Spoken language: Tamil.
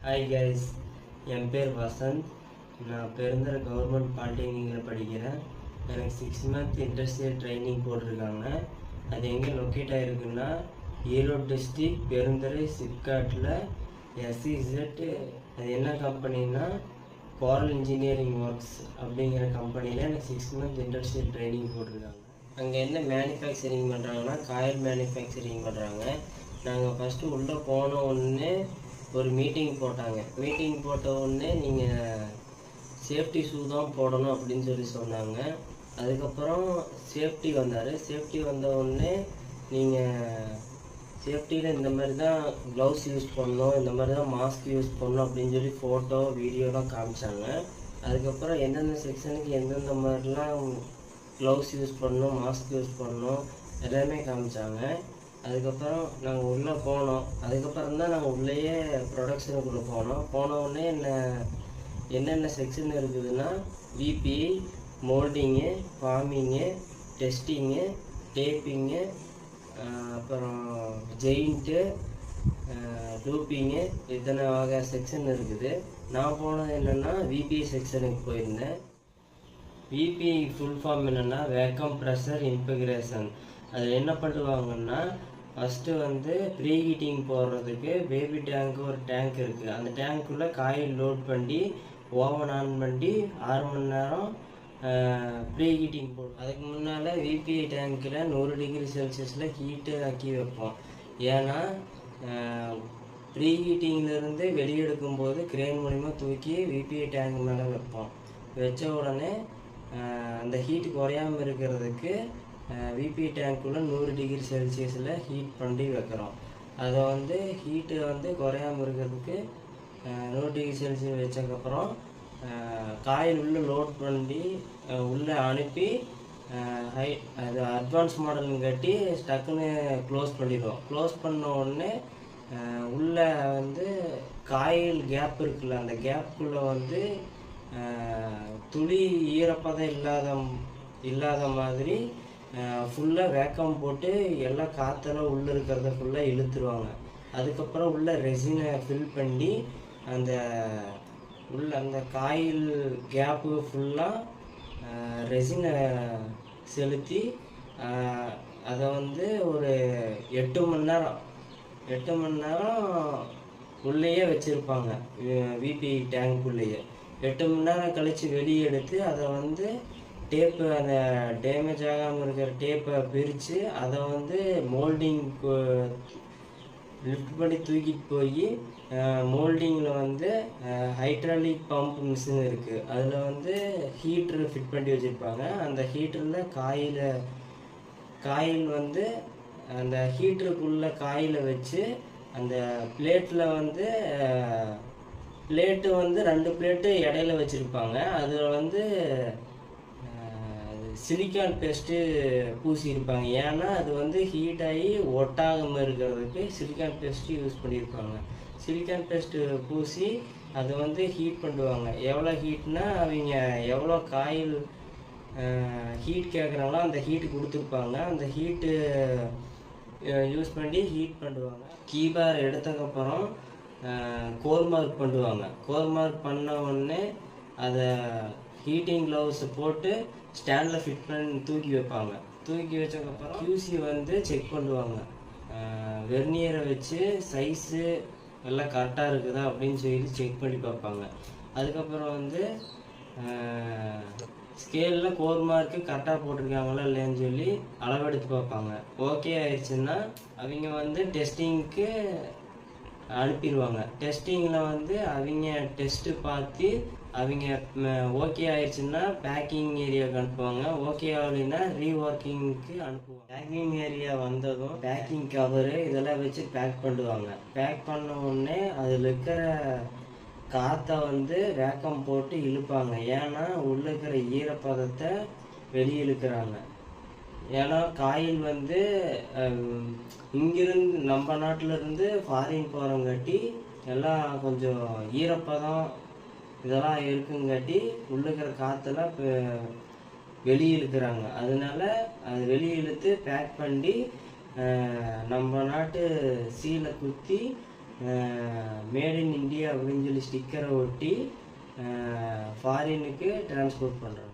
ஹாய் கைஸ், என் பேர் வசந்த். நான் பெருந்தர கவர்மெண்ட் பாலிடெக்னிக்கில் படிக்கிறேன். எனக்கு 6 month இண்டஸ்ட்ரியல் ட்ரைனிங் போட்டிருக்காங்க. அது எங்கே லொக்கேட் ஆகிருக்குன்னா ஈரோடு டிஸ்ட்ரிக்ட் பெருந்தரை சிப்காட்டில் SEZ. அது என்ன கம்பெனின்னா கோரல் இன்ஜினியரிங் ஒர்க்ஸ் அப்படிங்கிற கம்பெனியில் எனக்கு 6 month இண்டஸ்ட்ரியல் ட்ரைனிங் போட்டிருக்காங்க. அங்கே என்ன மேனுஃபேக்சரிங் பண்ணுறாங்கன்னா காயில் மேனுஃபேக்சரிங் பண்ணுறாங்க. நாங்கள் ஃபஸ்ட்டு உள்ளே போன உடனே ஒரு மீட்டிங் போட்டாங்க. மீட்டிங் போட்ட உடனே நீங்கள் சேஃப்டி ஷூ தான் போடணும் அப்படின்னு சொன்னாங்க. அதுக்கப்புறம் சேஃப்டி வந்தார். சேஃப்டி வந்த உடனே நீங்கள் சேஃப்டியில் இந்த மாதிரி தான் க்ளவுஸ் யூஸ் பண்ணணும், இந்த மாதிரி தான் மாஸ்க் யூஸ் பண்ணணும் அப்படின்னு சொல்லி ஃபோட்டோ வீடியோலாம் காமிச்சாங்க. அதுக்கப்புறம் எந்தெந்த செக்ஷனுக்கு எந்தெந்த மாதிரிலாம் க்ளவுஸ் யூஸ் பண்ணணும், மாஸ்க் யூஸ் பண்ணணும் எல்லாமே காமிச்சாங்க. அதுக்கப்புறம் நாங்கள் உள்ளே போனோம். அதுக்கப்புறம் தான் நாங்கள் உள்ளேயே ப்ரொடக்ஷனுக்குள்ளே போன உடனே என்னென்ன செக்ஷன் இருக்குதுன்னா விபிஐ, மோல்டிங்கு, ஃபார்மிங்கு, டெஸ்டிங்கு, டேப்பிங்கு, அப்புறம் ஜெயிண்ட்டு, லூப்பிங்கு, இத்தனை வகை செக்ஷன் இருக்குது. நான் போனது என்னென்னா விபிஐ செக்ஷனுக்கு போயிருந்தேன். விபிஐ ஃபுல் ஃபார்ம் என்னென்னா வேக்கம் ப்ரெஷர் இன்டகிரேஷன். அது என்ன பண்ணுவாங்கன்னா ஃபஸ்ட்டு ப்ரீ ஹீட்டிங் போடுறதுக்கு பேபி டேங்க்கு ஒரு டேங்க் இருக்குது. அந்த டேங்க்குள்ளே காயில் லோட் பண்ணி ஓவன் ஆன் பண்ணி 6 மணி நேரம் ப்ரீ ஹீட்டிங் போடும். அதுக்கு முன்னால் விபிஐ டேங்க்கில் 100 degree Celsius ஹீட்டு ஆக்கி வைப்போம். ஏன்னா ப்ரீ ஹீட்டிங்லேருந்து வெளியெடுக்கும்போது கிரேன் மூலிமா தூக்கி விபிஐ டேங்க் மேலே வைப்போம். வச்ச உடனே அந்த ஹீட்டு குறையாமல் இருக்கிறதுக்கு விபிஐ டேங்க்குள்ளே 100 degree Celsius ஹீட் பண்ணி வைக்கிறோம். அதை ஹீட்டு குறையாமல் இருக்கிறதுக்கு 100 degree Celsius வச்சதுக்கப்புறம் காயில் உள்ளே லோட் பண்ணி உள்ளே அனுப்பி அது அட்வான்ஸ் மாடல்னு கட்டி டக்குன்னு க்ளோஸ் பண்ணிடுவோம். க்ளோஸ் பண்ண உடனே உள்ளே காயில் கேப் இருக்குல்ல, அந்த கேப்புக்குள்ளே துளி ஈரப்பதம் இல்லாத மாதிரி ஃபுல்லாக வேக்கம் போட்டு எல்லாம் காற்றெல்லாம் உள்ளே இருக்கிறத ஃபுல்லாக இழுத்துருவாங்க. அதுக்கப்புறம் உள்ளே ரெசினை ஃபில் பண்ணி அந்த காயில் கேப்பு ஃபுல்லாக ரெசினை செலுத்தி அதை ஒரு 8 மணி நேரம் உள்ளேயே வச்சுருப்பாங்க. விபிஐ டேங்க்குள்ளேயே 8 மணி நேரம் கழித்து வெளியே எடுத்து அதை டேப்பு, அந்த டேமேஜ் ஆகாமல் இருக்கிற டேப்பை பிரித்து அதை மோல்டிங் லிஃப்ட் பண்ணி தூக்கிட்டு போய் மோல்டிங்கில் ஹைட்ராலிக் பம்ப் மிஷின் இருக்குது. அதில் ஹீட்ரு ஃபிட் பண்ணி வச்சுருப்பாங்க. அந்த ஹீட்டரில் காயில் அந்த ஹீட்டருக்குள்ளே காயில் வச்சு அந்த பிளேட்டில் பிளேட்டு 2 பிளேட்டு இடையில வச்சுருப்பாங்க. அதில் சிலிக்கான் பேஸ்ட்டு பூசியிருப்பாங்க. ஏன்னா அது ஹீட் ஆகி ஒட்டாகாமல் இருக்கிறதுக்கு சிலிக்கான் பேஸ்ட்டு யூஸ் பண்ணியிருப்பாங்க. சிலிக்கான் பேஸ்ட்டு பூசி அதை ஹீட் பண்ணுவாங்க. எவ்வளோ ஹீட்னா அவங்க எவ்வளோ காயில் ஹீட் கேட்குறாங்களோ அந்த ஹீட்டு கொடுத்துருப்பாங்க. அந்த ஹீட்டு யூஸ் பண்ணி ஹீட் பண்ணுவாங்க. கீபார் எடுத்ததுக்கப்புறம் கோர் மார்க் பண்ணுவாங்க. கோர் மார்க் பண்ண உடனே அதை ஹீட்டிங் க்ளவுஸ் போட்டு ஸ்டாண்டில் ஃபிட் பண்ணி தூக்கி வைப்பாங்க. தூக்கி வச்சதுக்கப்புறம் QC செக் பண்ணுவாங்க. வெர்னியரை வச்சு சைஸு எல்லாம் கரெக்டாக இருக்குதா அப்படின்னு சொல்லி செக் பண்ணி பார்ப்பாங்க. அதுக்கப்புறம் ஸ்கேலில் கோர் மார்க்கு கரெக்டாக போட்டிருக்காங்களா இல்லைன்னு சொல்லி அளவெடுத்து பார்ப்பாங்க. ஓகே ஆயிடுச்சுன்னா அவங்க டெஸ்டிங்க்கு அனுப்பிடுவாங்க. டெஸ்டிங்கில் அவங்க டெஸ்ட்டு பார்த்து அவங்க ஓகே ஆயிடுச்சுன்னா பேக்கிங் ஏரியாவுக்கு அனுப்புவாங்க. ஓகே ஆகலைன்னா ரீஒர்க்கிங்க்கு அனுப்புவாங்க. பேக்கிங் ஏரியா வந்ததும் பேக்கிங் கவரு இதெல்லாம் வச்சு பேக் பண்ணுவாங்க. பேக் பண்ண உடனே அதில் இருக்கிற காற்றை வேக்கம் போட்டு இழுப்பாங்க. ஏன்னா உள்ளே இருக்கிற ஈரப்பதத்தை வெளியே இழுக்கிறாங்க. ஏன்னா காயில் இங்கிருந்து நம்ம நாட்டிலேருந்து ஃபாரின் போகிறங்காட்டி எல்லாம் கொஞ்சம் ஈரப்பதம் இதெல்லாம் இருக்குங்காட்டி உள்ளுக்கிற காற்றெல்லாம் வெளியே இழுக்கிறாங்க. அதனால அது வெளியே இழுத்து பேக் பண்ணி நம்ம நாட்டு சீலை குத்தி மேட் இன் இந்தியா அப்படின்னு சொல்லி ஸ்டிக்கரை ஒட்டி ஃபாரினுக்கு டிரான்ஸ்போர்ட் பண்ணுறாங்க.